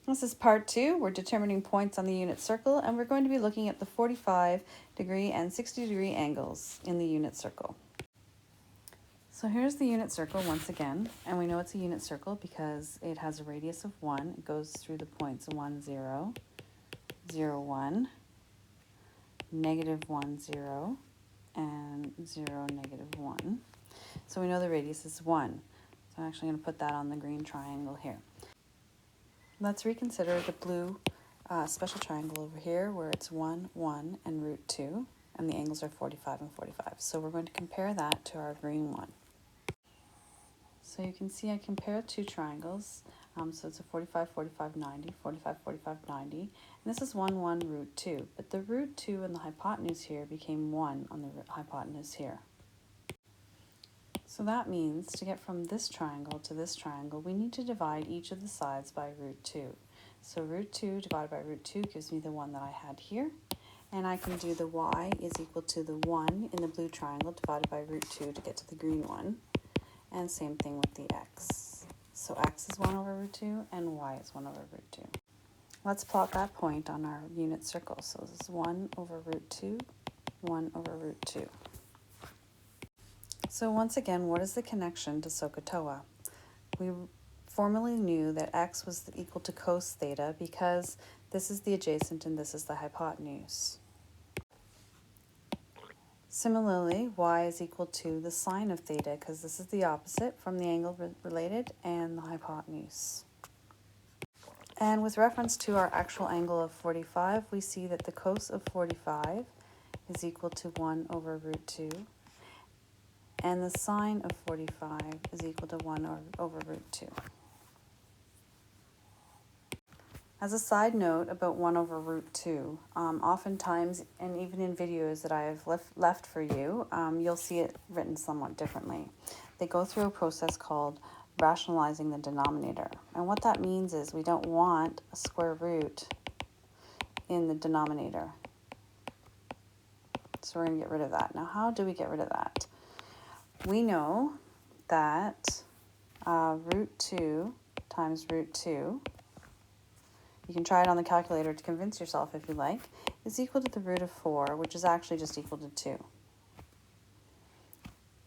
This is part 2. We're determining points on the unit circle, and we're going to be looking at the 45-degree and 60-degree angles in the unit circle. So here's the unit circle once again, and we know it's a unit circle because it has a radius of 1. It goes through the points 1, 0, 0, 1, -1, 0, and 0, -1. So we know the radius is 1. So I'm actually going to put that on the green triangle here. Let's reconsider the blue special triangle over here where it's 1, 1, and root 2, and the angles are 45 and 45. So we're going to compare that to our green one. So you can see I compare two triangles. So it's a 45, 45, 90, 45, 45, 90. And this is 1, 1, root 2. But the root 2 and the hypotenuse here became 1 on the hypotenuse here. So that means to get from this triangle to this triangle, we need to divide each of the sides by root 2. So root 2 divided by root 2 gives me the one that I had here. And I can do the y is equal to the 1 in the blue triangle divided by root 2 to get to the green one. And same thing with the x. So x is 1 over root 2 and y is 1 over root 2. Let's plot that point on our unit circle. So this is 1 over root 2, 1 over root 2. So once again, what is the connection to SOHCAHTOA? We formerly knew that x was equal to cos theta because this is the adjacent and this is the hypotenuse. Similarly, y is equal to the sine of theta because this is the opposite from the angle related and the hypotenuse. And with reference to our actual angle of 45, we see that the cos of 45 is equal to 1 over root 2. And the sine of 45 is equal to 1 over root 2. As a side note about 1 over root 2, oftentimes, and even in videos that I have left for you, you'll see it written somewhat differently. They go through a process called rationalizing the denominator. And what that means is we don't want a square root in the denominator. So we're going to get rid of that. Now, how do we get rid of that? We know that root 2 times root 2, you can try it on the calculator to convince yourself if you like, is equal to the root of 4, which is actually just equal to 2.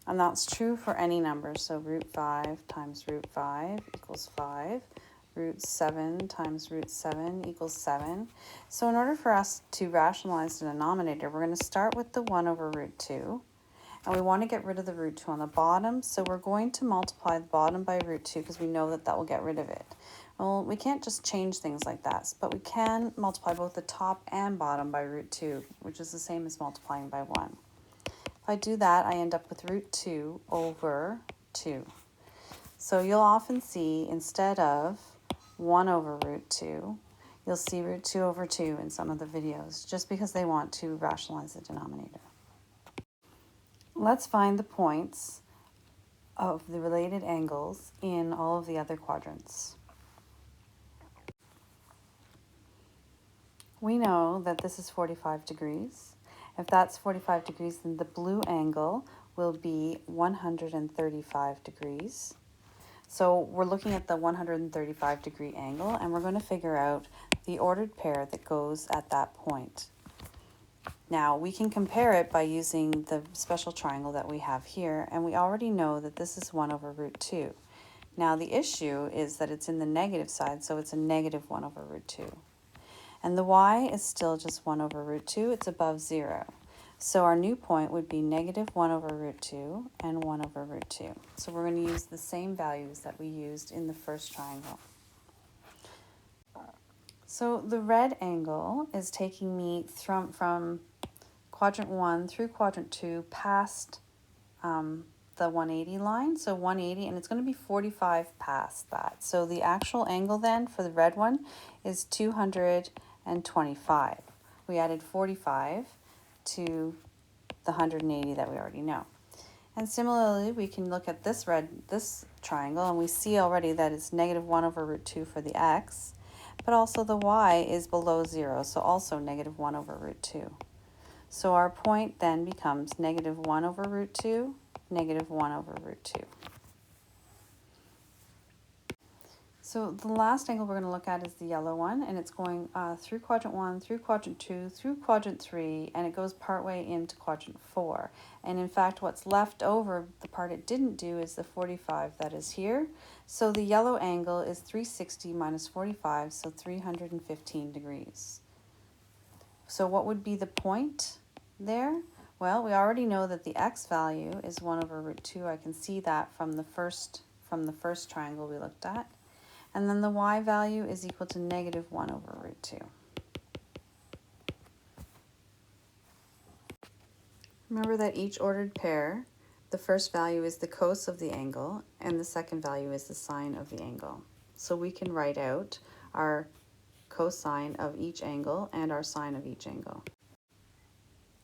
And that's true for any number. So root 5 times root 5 equals 5. Root 7 times root 7 equals 7. So in order for us to rationalize the denominator, we're going to start with the 1 over root 2. And we want to get rid of the root 2 on the bottom, so we're going to multiply the bottom by root 2 because we know that that will get rid of it. Well, we can't just change things like that, but we can multiply both the top and bottom by root 2, which is the same as multiplying by 1. If I do that, I end up with root 2 over 2. So you'll often see, instead of 1 over root 2, you'll see root 2 over 2 in some of the videos, just because they want to rationalize the denominator. Let's find the points of the related angles in all of the other quadrants. We know that this is 45 degrees. If that's 45 degrees, then the blue angle will be 135 degrees. So we're looking at the 135 degree angle, and we're going to figure out the ordered pair that goes at that point. Now, we can compare it by using the special triangle that we have here, and we already know that this is 1 over root 2. Now, the issue is that it's in the negative side, so it's a negative 1 over root 2. And the y is still just 1 over root 2. It's above 0. So our new point would be negative 1 over root 2 and 1 over root 2. So we're going to use the same values that we used in the first triangle. So the red angle is taking me from quadrant 1 through quadrant 2 past the 180 line. So 180, and it's going to be 45 past that. So the actual angle then for the red one is 225. We added 45 to the 180 that we already know. And similarly, we can look at this triangle, and we see already that it's negative 1 over root 2 for the x, but also the y is below 0, so also negative 1 over root 2. So our point then becomes negative 1 over root 2, negative 1 over root 2. So the last angle we're going to look at is the yellow one, and it's going through quadrant 1, through quadrant 2, through quadrant 3, and it goes partway into quadrant 4. And in fact, what's left over, the part it didn't do, is the 45 that is here. So the yellow angle is 360 minus 45, so 315 degrees. So what would be the point there? Well, we already know that the x value is 1 over root 2. I can see that from the first triangle we looked at. And then the y value is equal to negative 1 over root 2. Remember that each ordered pair, the first value is the cos of the angle, and the second value is the sine of the angle. So we can write out our cosine of each angle and our sine of each angle.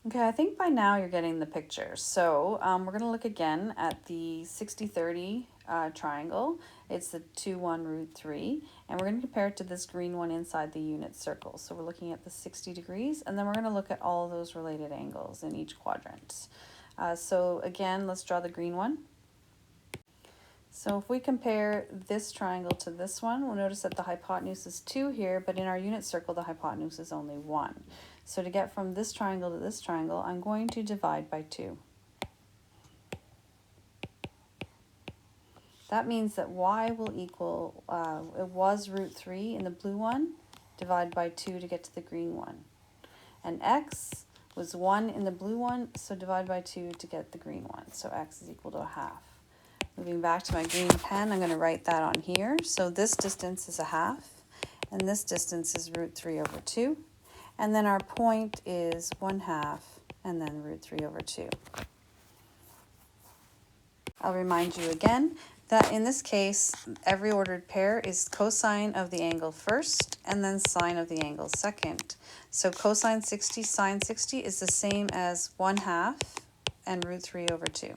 Okay, I think by now you're getting the picture. So we're going to look again at the 60-30 triangle. It's the 2, 1, root 3. And we're going to compare it to this green one inside the unit circle. So we're looking at the 60 degrees. And then we're going to look at all of those related angles in each quadrant. So again, let's draw the green one. So if we compare this triangle to this one, we'll notice that the hypotenuse is 2 here, but in our unit circle, the hypotenuse is only 1. So to get from this triangle to this triangle, I'm going to divide by 2. That means that y will equal, it was root 3 in the blue one, divide by 2 to get to the green one. And x was 1 in the blue one, so divide by 2 to get the green one. So x is equal to 1/2. Moving back to my green pen, I'm going to write that on here. So this distance is 1/2, and this distance is root 3 over 2. And then our point is 1/2, and then root 3 over 2. I'll remind you again that in this case, every ordered pair is cosine of the angle first, and then sine of the angle second. So cosine 60, sine 60 is the same as 1/2 and root 3 over 2.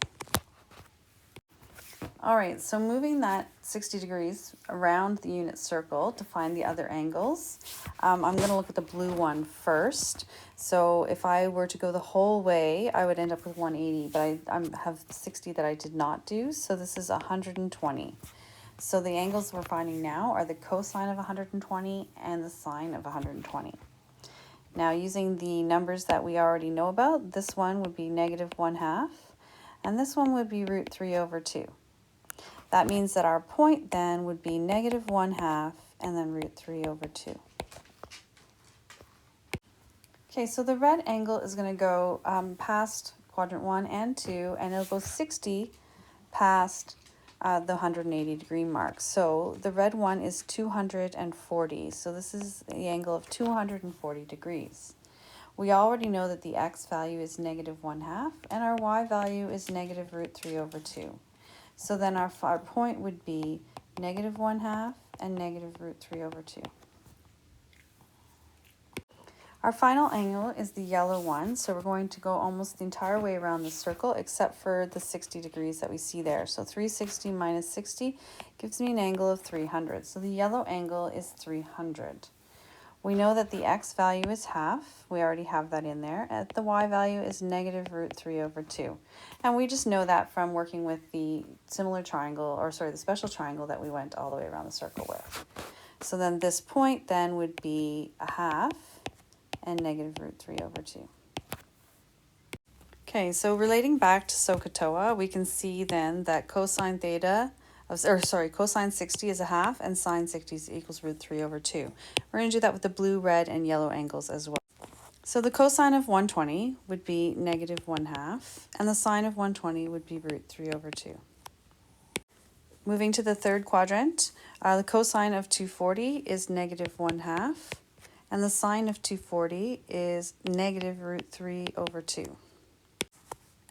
All right, so moving that 60 degrees around the unit circle to find the other angles, I'm going to look at the blue one first. So if I were to go the whole way, I would end up with 180, but I have 60 that I did not do, so this is 120. So the angles we're finding now are the cosine of 120 and the sine of 120. Now using the numbers that we already know about, this one would be negative 1/2, and this one would be root 3 over 2. That means that our point then would be negative 1/2 and then root 3 over 2. Okay, so the red angle is going to go past quadrant 1 and 2, and it'll go 60 past the 180 degree mark. So the red one is 240. So this is the angle of 240 degrees. We already know that the x value is negative 1/2, and our y value is negative root 3 over 2. So then our point would be negative 1/2 and negative root 3 over 2. Our final angle is the yellow one, so we're going to go almost the entire way around the circle except for the 60 degrees that we see there. So 360 minus 60 gives me an angle of 300. So the yellow angle is 300. We know that the x value is 1/2. We already have that in there. And the y value is negative root 3 over 2. And we just know that from working with the similar triangle, or sorry, the special triangle that we went all the way around the circle with. So then this point then would be 1/2 and negative root 3 over 2. Okay, so relating back to SOHCAHTOA, we can see then that cosine 60 is 1/2 and sine 60 equals root 3 over 2. We're going to do that with the blue, red, and yellow angles as well. So the cosine of 120 would be negative 1/2, and the sine of 120 would be root 3 over 2. Moving to the third quadrant, the cosine of 240 is negative 1/2, and the sine of 240 is negative root 3 over 2.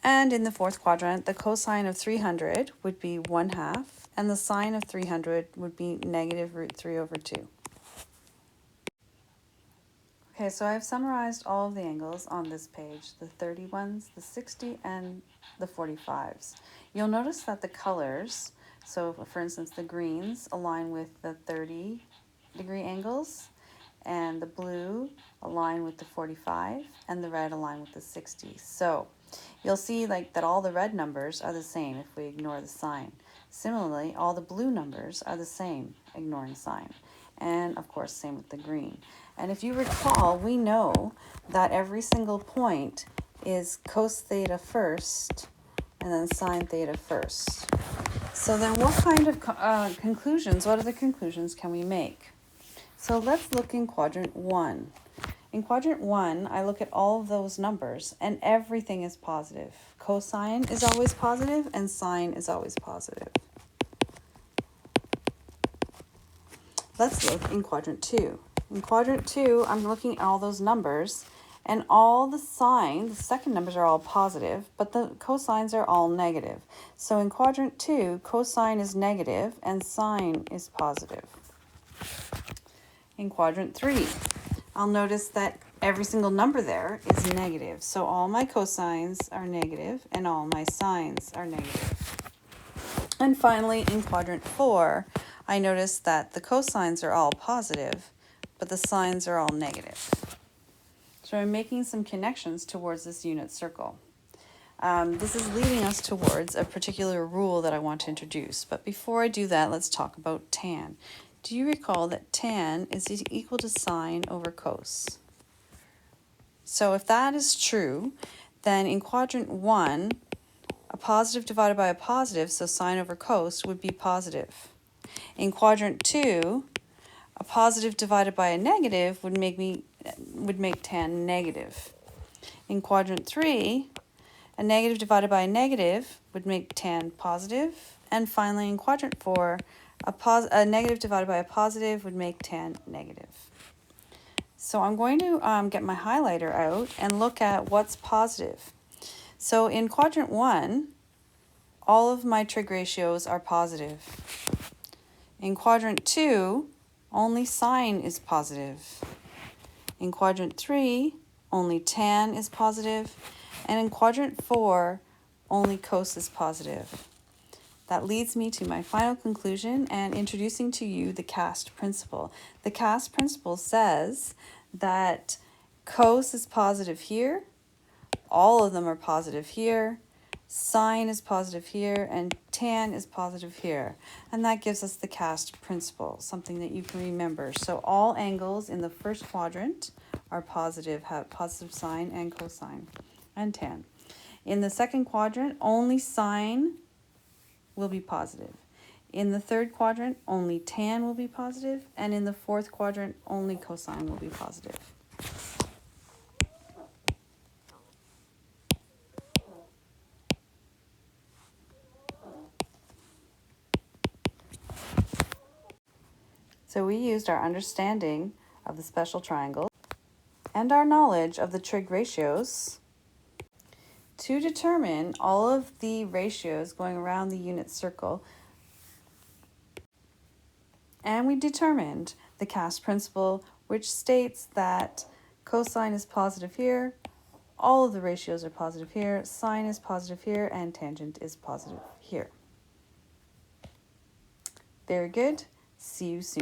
And in the fourth quadrant, the cosine of 300 would be 1/2, and the sine of 300 would be negative root 3 over 2. Okay, so I've summarized all of the angles on this page, the 30 ones, the 60, and the 45s. You'll notice that the colors, so for instance, the greens align with the 30-degree angles, and the blue align with the 45, and the red align with the 60. So you'll see that all the red numbers are the same if we ignore the sign. Similarly, all the blue numbers are the same, ignoring sign. And of course, same with the green. And if you recall, we know that every single point is cos theta first and then sine theta first. So then what kind of conclusions, what other conclusions can we make? So let's look in quadrant 1. In quadrant 1, I look at all of those numbers and everything is positive. Cosine is always positive and sine is always positive. Let's look in quadrant 2. In quadrant 2, I'm looking at all those numbers and all the signs, the second numbers are all positive, but the cosines are all negative. So in quadrant 2, cosine is negative and sine is positive. In quadrant 3, I'll notice that every single number there is negative. So all my cosines are negative and all my sines are negative. And finally, in quadrant 4, I notice that the cosines are all positive, but the sines are all negative. So I'm making some connections towards this unit circle. This is leading us towards a particular rule that I want to introduce. But before I do that, let's talk about tan. Do you recall that tan is equal to sine over cos? So if that is true, then in quadrant 1, a positive divided by a positive, so sine over cos, would be positive. In quadrant 2, a positive divided by a negative would make tan negative. In quadrant 3, a negative divided by a negative would make tan positive. And finally, in quadrant 4, a negative divided by a positive would make tan negative. So I'm going to get my highlighter out and look at what's positive. So in quadrant 1, all of my trig ratios are positive. In quadrant 2, only sine is positive. In quadrant 3, only tan is positive. And in quadrant 4, only cos is positive. That leads me to my final conclusion and introducing to you the cast principle. The cast principle says that cos is positive here, all of them are positive here, sine is positive here, and tan is positive here. And that gives us the cast principle, something that you can remember. So all angles in the first quadrant are positive, have positive sine and cosine and tan. In the second quadrant, only sine will be positive. In the third quadrant, only tan will be positive, and in the fourth quadrant, only cosine will be positive. So we used our understanding of the special triangle and our knowledge of the trig ratios to determine all of the ratios going around the unit circle. And we determined the cast principle, which states that cosine is positive here, all of the ratios are positive here, sine is positive here, and tangent is positive here. Very good. See you soon.